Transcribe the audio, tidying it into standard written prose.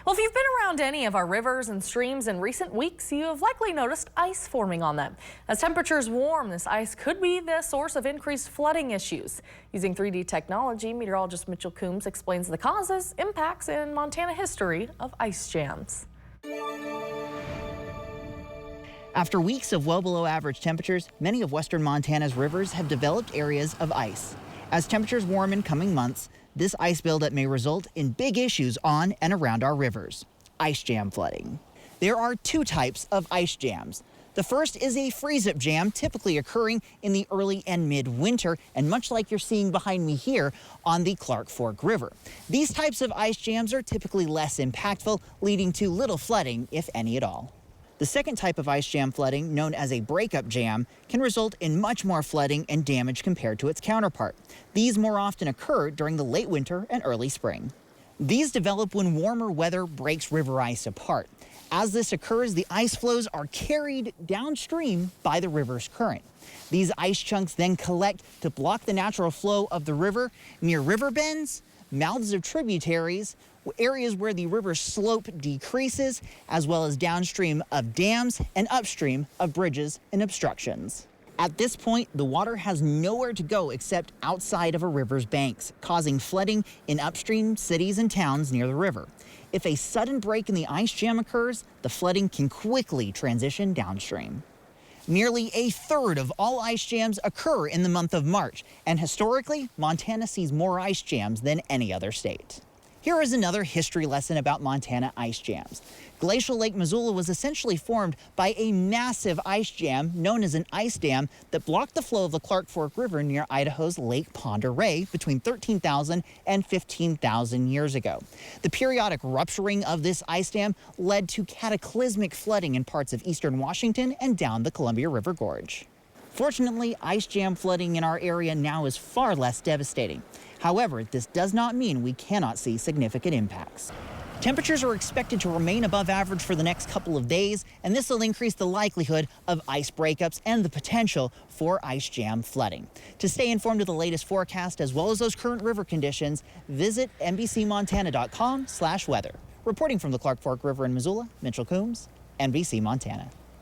Well, if you've been around any of our rivers and streams in recent weeks, you have likely noticed ice forming on them. As temperatures warm, this ice could be the source of increased flooding issues. Using 3D technology, meteorologist Mitchel Coombs explains the causes, impacts, and Montana history of ice jams. After weeks of well below average temperatures, many of western Montana's rivers have developed areas of ice. As temperatures warm in coming months, this ice buildup may result in big issues on and around our rivers. Ice jam flooding. There are two types of ice jams. The first is a freeze-up jam, typically occurring in the early and mid-winter, and much like you're seeing behind me here on the Clark Fork River. These types of ice jams are typically less impactful, leading to little flooding, if any at all. The second type of ice jam flooding, known as a breakup jam, can result in much more flooding and damage compared to its counterpart. These more often occur during the late winter and early spring. These develop when warmer weather breaks river ice apart. As this occurs, the ice flows are carried downstream by the river's current. These ice chunks then collect to block the natural flow of the river near river bends, mouths of tributaries, areas where the river's slope decreases, as well as downstream of dams and upstream of bridges and obstructions. At this point, the water has nowhere to go except outside of a river's banks, causing flooding in upstream cities and towns near the river. If a sudden break in the ice jam occurs, the flooding can quickly transition downstream. Nearly a third of all ice jams occur in the month of March, and historically, Montana sees more ice jams than any other state. Here is another history lesson about Montana ice jams. Glacial Lake Missoula was essentially formed by a massive ice jam known as an ice dam that blocked the flow of the Clark Fork River near Idaho's Lake Pend Oreille between 13,000 and 15,000 years ago. The periodic rupturing of this ice dam led to cataclysmic flooding in parts of eastern Washington and down the Columbia River Gorge. Fortunately, ice jam flooding in our area now is far less devastating. However, this does not mean we cannot see significant impacts. Temperatures are expected to remain above average for the next couple of days, and this will increase the likelihood of ice breakups and the potential for ice jam flooding. To stay informed of the latest forecast as well as those current river conditions, visit NBCMontana.com/weather. Reporting from the Clark Fork River in Missoula, Mitchel Coombs, NBC Montana.